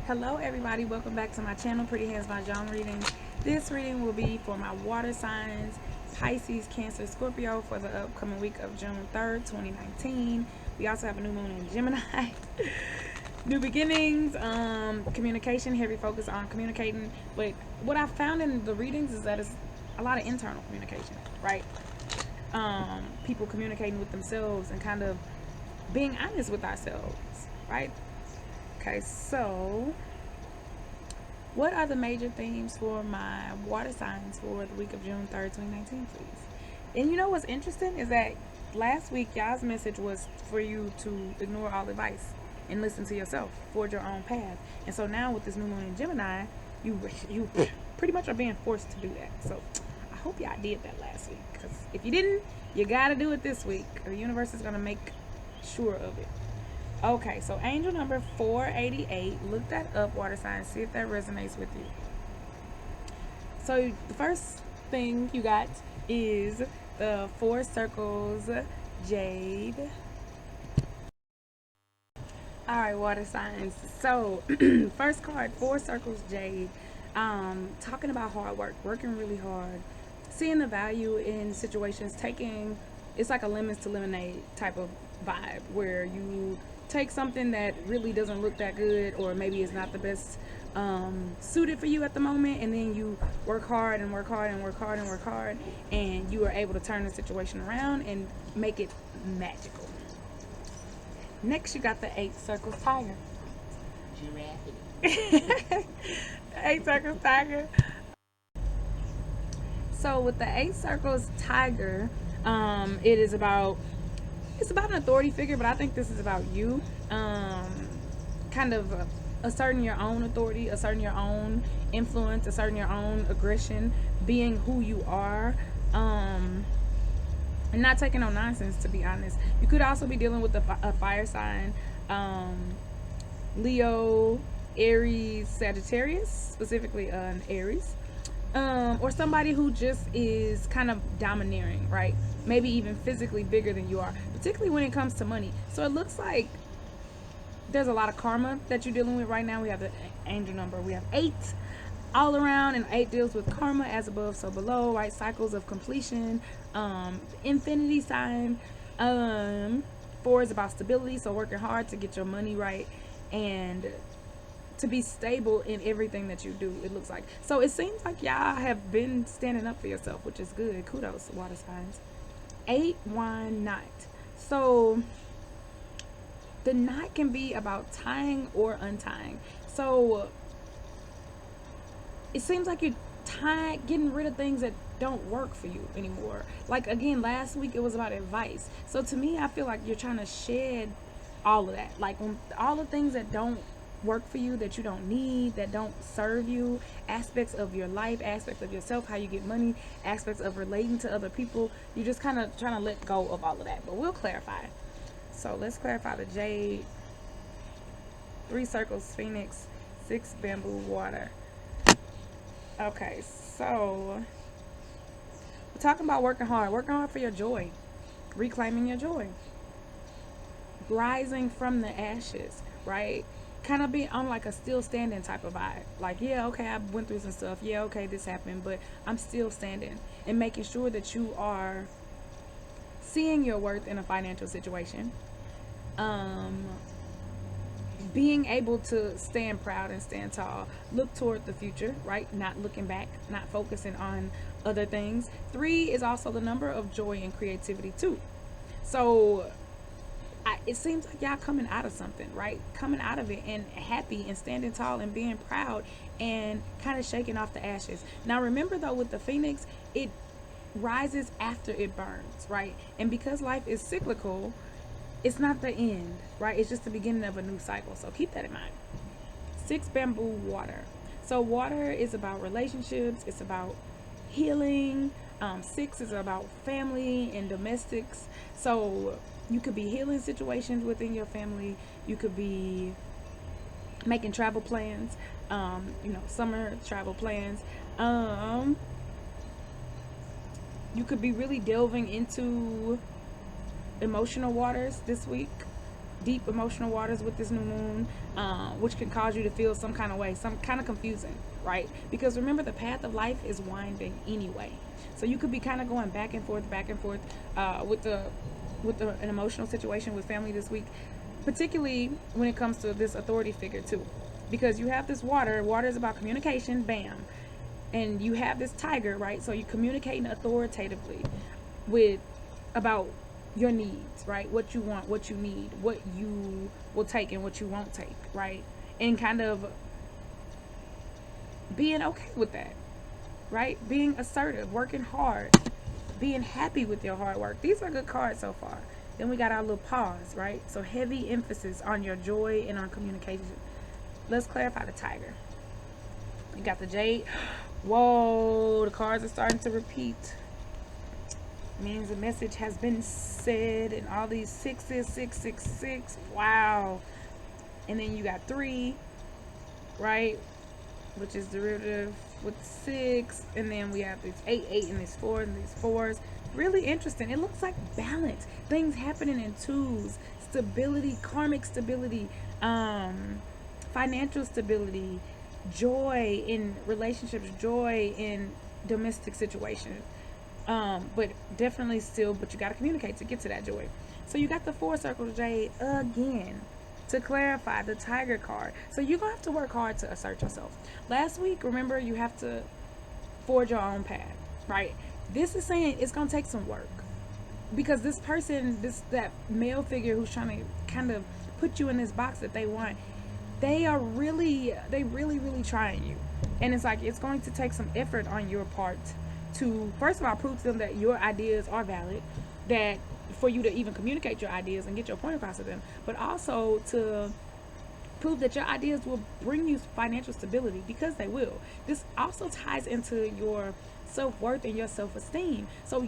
Hello everybody, welcome back to my channel, Pretty Hands Mah Jongg reading. This reading will be for my water signs, Pisces, Cancer, Scorpio for the upcoming week of June 3rd, 2019. We also have a new moon in Gemini. New beginnings, communication, heavy focus on communicating. But what I found in the readings is that it's a lot of internal communication, right? People communicating with themselves and kind of being honest with ourselves, right? Okay, so what are the major themes for my water signs for the week of June 3rd, 2019, please? And you know what's interesting is that last week, y'all's message was for you to ignore all advice and listen to yourself, forge your own path. And so now with this new moon in Gemini, you pretty much are being forced to do that. So I hope y'all did that last week, because if you didn't, you got to do it this week. The universe is going to make sure of it. Okay, so angel number 488. Look that up, water signs. See if that resonates with you. So the first thing you got is the 4 circles jade. All right, water signs. So first card, 4 circles jade. Talking about hard work, working really hard, seeing the value in situations, it's like a lemons to lemonade type of vibe where you take something that really doesn't look that good, or maybe it's not the best suited for you at the moment, and then you work hard and work hard and work hard and work hard, and you are able to turn the situation around and make it magical. Next, you got the 8 circles tiger. Giraffe. 8 circles tiger. So with the 8 circles tiger, it's about an authority figure, but I think this is about you, kind of asserting your own authority, asserting your own influence, asserting your own aggression, being who you are, and not taking no nonsense, to be honest. You could also be dealing with a fire sign, Leo, Aries, Sagittarius, specifically an Aries, or somebody who just is kind of domineering, right? Maybe even physically bigger than you are, particularly when it comes to money. So it looks like there's a lot of karma that you're dealing with right now. We have the angel number, we have 8 all around, and 8 deals with karma, as above so below, right? Cycles of completion, infinity sign. 4 is about stability, so working hard to get your money right and to be stable in everything that you do, it looks like. So it seems like y'all have been standing up for yourself, which is good. Kudos, water signs. 8 wine knot. So the knot can be about tying or untying. So it seems like you're getting rid of things that don't work for you anymore. Like, again, last week it was about advice. So to me, I feel like you're trying to shed all of that. Like, when all the things that don't work for you, that you don't need, that don't serve you, aspects of your life, aspects of yourself, how you get money, aspects of relating to other people, you're just kind of trying to let go of all of that. But we'll clarify. So let's clarify the jade, 3 circles phoenix, 6 bamboo water. Okay, so we're talking about working hard for your joy, reclaiming your joy, rising from the ashes, right? Kind of be on like a still standing type of vibe. Like, yeah, okay, I went through some stuff. Yeah, okay, this happened, but I'm still standing, and making sure that you are seeing your worth in a financial situation. Being able to stand proud and stand tall, look toward the future, right? Not looking back, not focusing on other things. 3 is also the number of joy and creativity too. So it seems like y'all coming out of something, right? Coming out of it and happy and standing tall and being proud and kind of shaking off the ashes. Now remember though, with the phoenix, it rises after it burns, right? And because life is cyclical, it's not the end, right? It's just the beginning of a new cycle. So keep that in mind. 6 bamboo water. So water is about relationships. It's about healing. 6 is about family and domestics. So you could be healing situations within your family. You could be making travel plans, summer travel plans. You could be really delving into emotional waters this week, deep emotional waters with this new moon. which can cause you to feel some kind of way, some kind of confusing, right? Because remember, the path of life is winding anyway. So you could be kind of going back and forth, with an emotional situation with family this week, particularly when it comes to this authority figure too, because you have this water. Water is about communication, bam, and you have this tiger, right? So you're communicating authoritatively with about your needs, right? What you want, what you need, what you will take and what you won't take, right? And kind of being okay with that, right? Being assertive, working hard, being happy with your hard work. These are good cards so far. Then we got our little pause, right? So heavy emphasis on your joy and on communication. Let's clarify the tiger. You got the jade. Whoa, the cards are starting to repeat. Means the message has been said, and all these sixes, 666. Wow. And then you got 3, right? Which is derivative with 6, and then we have this 8, and this 4, and these 4s. Really interesting. It looks like balance. Things happening in 2s. Stability, karmic stability, financial stability, joy in relationships, joy in domestic situations. But definitely still, but you got to communicate to get to that joy. So you got the 4 circle jade again to clarify the tiger card. So you're going to have to work hard to assert yourself. Last week, remember, you have to forge your own path, right? This is saying it's going to take some work, because this person, that male figure who's trying to kind of put you in this box that they want, they really trying you. And it's like, it's going to take some effort on your part to, first of all, prove to them that your ideas are valid, that for you to even communicate your ideas and get your point across to them, but also to prove that your ideas will bring you financial stability, because they will. This also ties into your self-worth and your self-esteem. So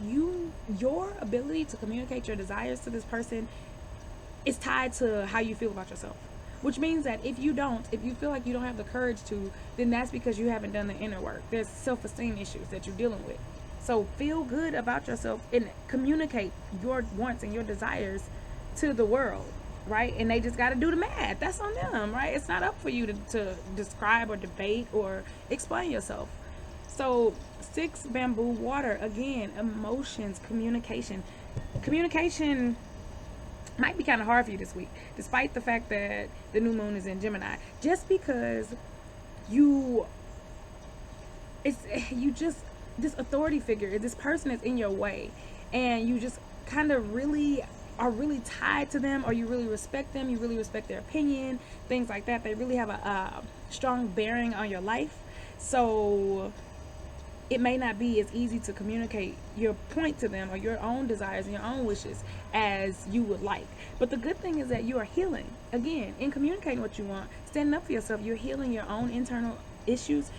your ability to communicate your desires to this person is tied to how you feel about yourself. Which means that if you feel like you don't have the courage to, then that's because you haven't done the inner work. There's self-esteem issues that you're dealing with. So feel good about yourself and communicate your wants and your desires to the world, right? And they just got to do the math. That's on them, right? It's not up for you to describe or debate or explain yourself. So 6 bamboo water, again, emotions, communication. Communication might be kind of hard for you this week, despite the fact that the new moon is in Gemini, just because this authority figure, this person is in your way, and you just kind of are really tied to them, or you really respect them, you really respect their opinion, things like that. They really have a strong bearing on your life. So it may not be as easy to communicate your point to them or your own desires and your own wishes as you would like. But the good thing is that you are healing. Again, in communicating what you want, standing up for yourself, you're healing your own internal issues,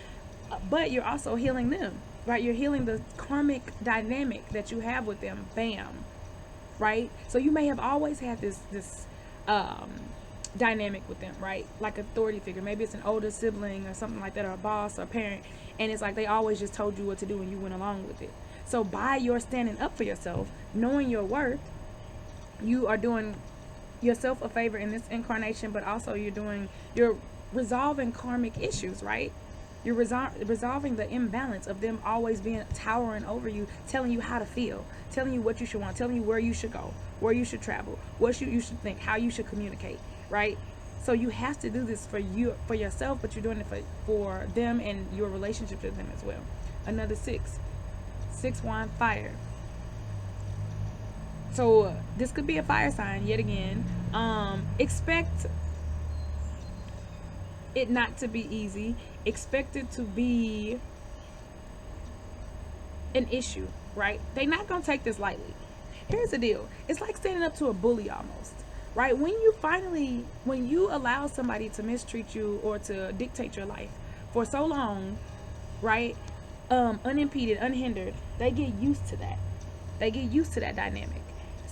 but you're also healing them, right? You're healing the karmic dynamic that you have with them. Bam. Right? So you may have always had this dynamic with them, right? Like authority figure. Maybe it's an older sibling or something like that, or a boss or a parent, and it's like they always just told you what to do and you went along with it. So by your standing up for yourself, knowing your worth, you are doing yourself a favor in this incarnation, but also you're resolving karmic issues, right? You're resolving the imbalance of them always being towering over you, telling you how to feel, telling you what you should want, telling you where you should go, where you should travel, what you should think, how you should communicate, right? So you have to do this for yourself, but you're doing it for them and your relationship with them as well. Another 6 wand, fire. So this could be a fire sign yet again. Expect it not to be easy. Expect it to be an issue, right? They're not gonna take this lightly. Here's the deal. It's like standing up to a bully almost, right? When you allow somebody to mistreat you or to dictate your life for so long, right? Unimpeded, unhindered, they get used to that. They get used to that dynamic.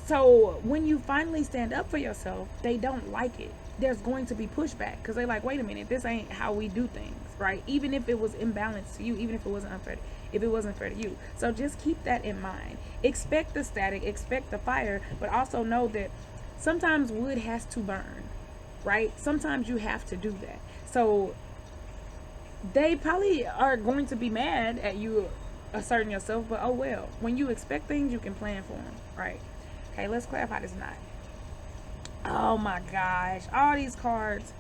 So when you finally stand up for yourself, they don't like it. There's going to be pushback because they're like, wait a minute, this ain't how we do things, right? Even if it was imbalanced to you, even if it wasn't unfair, if it wasn't fair to you. So just keep that in mind. Expect the static, expect the fire, but also know that sometimes wood has to burn. right? Sometimes you have to do that. So they probably are going to be mad at you asserting yourself, but oh well. When you expect things, you can plan for them, right? Okay, let's clarify this knot. Oh my gosh, all these cards,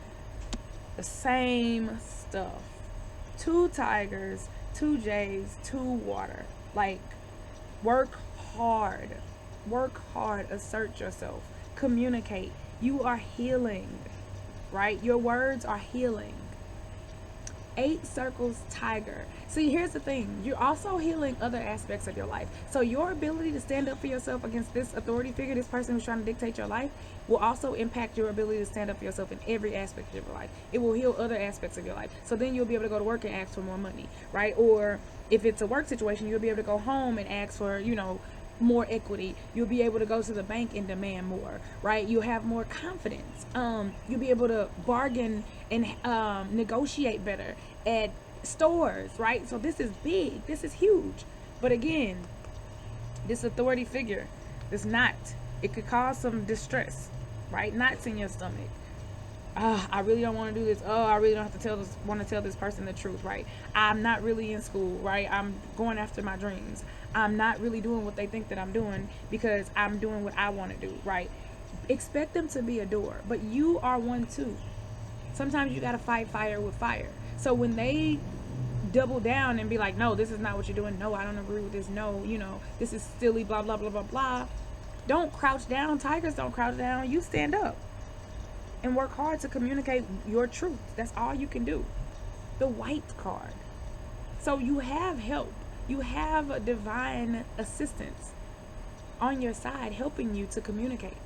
the same stuff. Two tigers, two jays, two water. Like, work hard. Work hard, assert yourself, communicate. You are healing, right? Your words are healing. 8 circles, tiger. See, here's the thing. You're also healing other aspects of your life. So your ability to stand up for yourself against this authority figure, this person who's trying to dictate your life, will also impact your ability to stand up for yourself in every aspect of your life. It will heal other aspects of your life. So then you'll be able to go to work and ask for more money, right? Or if it's a work situation, you'll be able to go home and ask for, more equity. You'll be able to go to the bank and demand more, right? You'll have more confidence. You'll be able to bargain and negotiate better at stores, right? So this is big. This is huge. But again, this authority figure, this knot, it could cause some distress, right? Knots in your stomach. I really don't want to do this. I really don't have to want to tell this person the truth, right? I'm not really in school, right? I'm going after my dreams. I'm not really doing what they think that I'm doing because I'm doing what I want to do, right? Expect them to be a doer, but you are one too. Sometimes you got to fight fire with fire. So when they double down and be like, no, this is not what you're doing. No, I don't agree with this. No, this is silly, blah, blah, blah, blah, blah. Don't crouch down. Tigers don't crouch down. You stand up and work hard to communicate your truth. That's all you can do. The white card. So you have help. You have a divine assistance on your side helping you to communicate.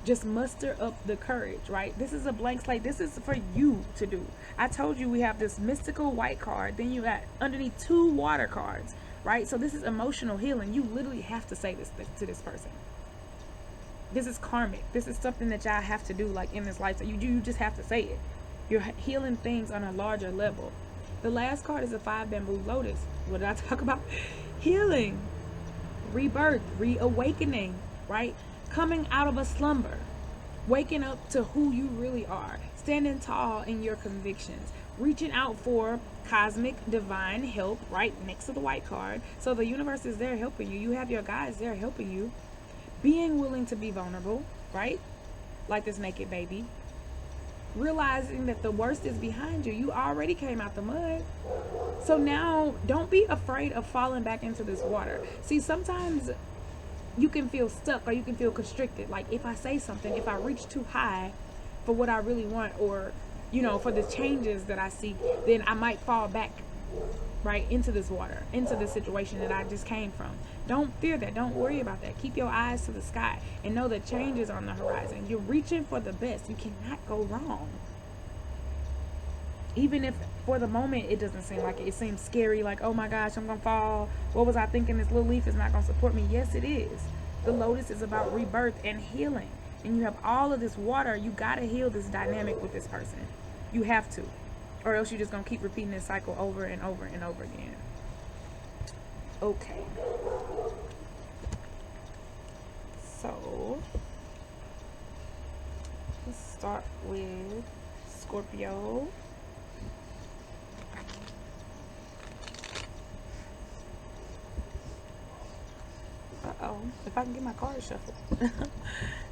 Just muster up the courage, right? This is a blank slate. This is for you to do. I told you we have this mystical white card. Then you got underneath 2 water cards, right? So this is emotional healing. You literally have to say this to this person. This is karmic. This is something that y'all have to do, like, in this life. So you just have to say it. You're healing things on a larger level. The last card is a 5 bamboo lotus. What did I talk about? Healing, rebirth, reawakening, right? Coming out of a slumber, waking up to who you really are, standing tall in your convictions, reaching out for cosmic divine help, right next to the white card. So the universe is there helping you. You have your guides there helping you. Being willing to be vulnerable, right? Like this naked baby. Realizing that the worst is behind you. You already came out the mud. So now don't be afraid of falling back into this water. See, sometimes you can feel stuck or you can feel constricted. Like, if I say something, if I reach too high for what I really want, or, for the changes that I seek, then I might fall back, right, into this water, into this situation that I just came from. Don't fear that. Don't worry about that. Keep your eyes to the sky and know that change is on the horizon. You're reaching for the best. You cannot go wrong. Even if for the moment it doesn't seem like it. It seems scary, like, oh my gosh, I'm going to fall. What was I thinking? This little leaf is not going to support me. Yes, it is. The lotus is about rebirth and healing. And you have all of this water. You got to heal this dynamic with this person. You have to. Or else you're just going to keep repeating this cycle over and over and over again. Okay. So, let's start with Scorpio. Uh-oh. If I can get my cards shuffled.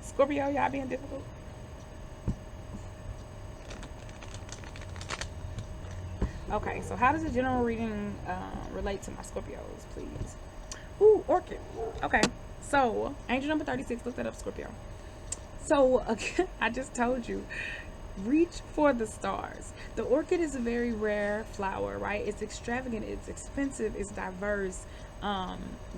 Scorpio, y'all being difficult? Okay, so how does a general reading relate to my Scorpios, please? Ooh, orchid. Okay, so angel number 36, look that up, Scorpio. So, again, I just told you, reach for the stars. The orchid is a very rare flower, right? It's extravagant, it's expensive, it's diverse,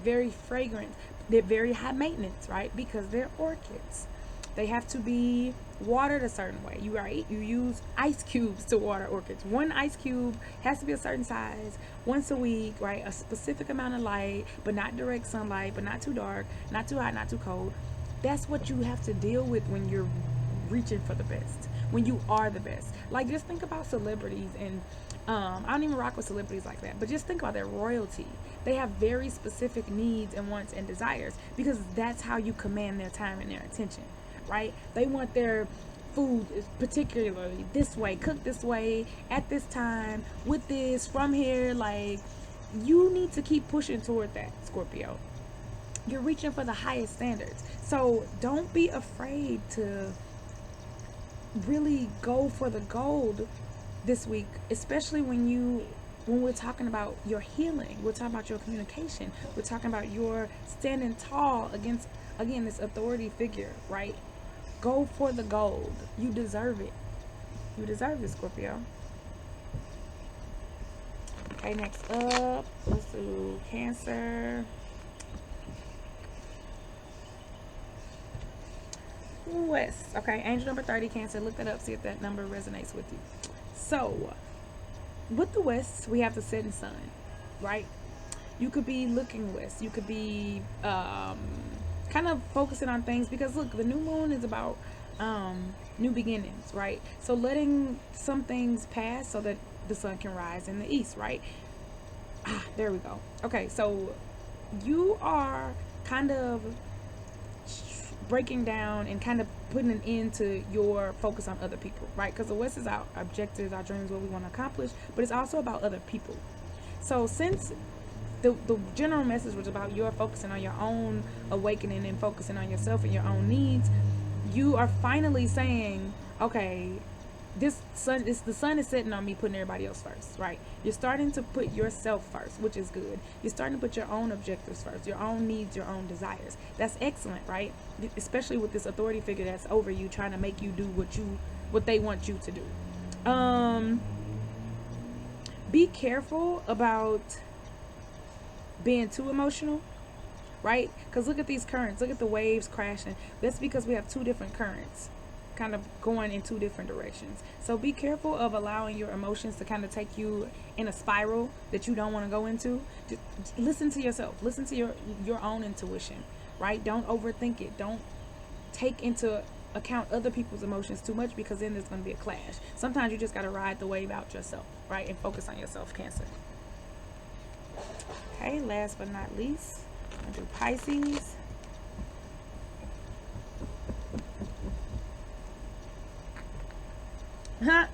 very fragrant. They're very high maintenance, right? Because they're orchids. They have to be watered a certain way. You use ice cubes to water orchids. 1 ice cube has to be a certain size, once a week, right? A specific amount of light, but not direct sunlight, but not too dark, not too hot, not too cold. That's what you have to deal with when you're reaching for the best, when you are the best. Like, just think about celebrities, and I don't even rock with celebrities like that, but just think about their royalty. They have very specific needs and wants and desires, because that's how you command their time and their attention, right? They want their food is particularly this way, cooked this way, at this time, with this, from here. Like, you need to keep pushing toward that, Scorpio. You're reaching for the highest standards. So don't be afraid to really go for the gold this week, especially when we're talking about your healing, we're talking about your communication, we're talking about your standing tall against, again, this authority figure, right? Go for the gold. You deserve it. You deserve it, Scorpio. Okay, next up, let's do Cancer. West. Okay, angel number 30, Cancer. Look that up, see if that number resonates with you. So, with the West, we have the setting sun, right? You could be looking west. You could be kind of focusing on things, because look, the new moon is about new beginnings, right? So letting some things pass so that the sun can rise in the east, right? There we go. Okay, so you are kind of breaking down and kind of putting an end to your focus on other people, right? Because the West is our objectives, our dreams, what we want to accomplish, but it's also about other people. So since the general message was about your focusing on your own awakening and focusing on yourself and your own needs, you are finally saying, okay, the sun is setting on me putting everybody else first, right? You're starting to put yourself first, which is good. You're starting to put your own objectives first, your own needs, your own desires. That's excellent, right? Especially with this authority figure that's over you, trying to make you do what they want you to do. Be careful about being too emotional, right? Because look at these currents, look at the waves crashing. That's because we have two different currents kind of going in two different directions. So be careful of allowing your emotions to kind of take you in a spiral that you don't want to go into. Just listen to yourself, listen to your own intuition, right? Don't overthink it. Don't take into account other people's emotions too much, because then there's going to be a clash. Sometimes you just got to ride the wave out yourself, right? And focus on yourself, Cancer. Okay, last but not least, I'm going to do Pisces.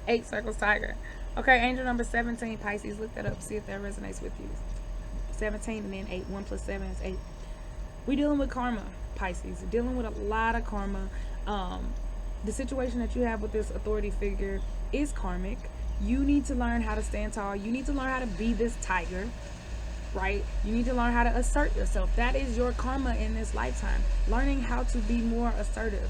Eight circles, Tiger. Okay, angel number 17, Pisces. Look that up, see if that resonates with you. 17 and then 8. 1 plus 7 is 8. We're dealing with karma, Pisces. We're dealing with a lot of karma. The situation that you have with this authority figure is karmic. You need to learn how to stand tall. You need to learn how to be this tiger, right? You need to learn how to assert yourself. That is your karma in this lifetime. Learning how to be more assertive,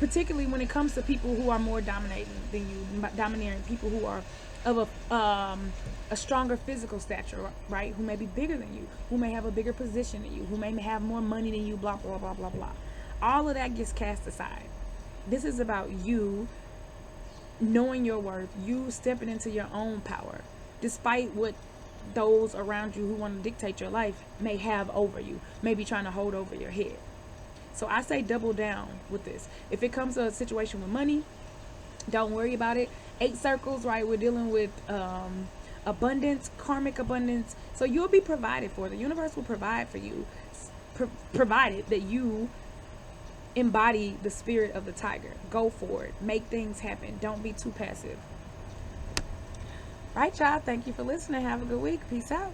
particularly when it comes to people who are more dominating than you, domineering people who are of a stronger physical stature, right? Who may be bigger than you, who may have a bigger position than you, who may have more money than you, blah, blah, blah, blah, blah. All of that gets cast aside. This is about you knowing your worth, you stepping into your own power, despite what those around you who want to dictate your life may have over you, may be trying to hold over your head. So I say double down with this. If it comes to a situation with money, don't worry about it. 8 circles, right? We're dealing with abundance, karmic abundance. So you'll be provided for. The universe will provide for you, provided that you embody the spirit of the tiger. Go for it. Make things happen. Don't be too passive. Right, y'all. Thank you for listening. Have a good week. Peace out.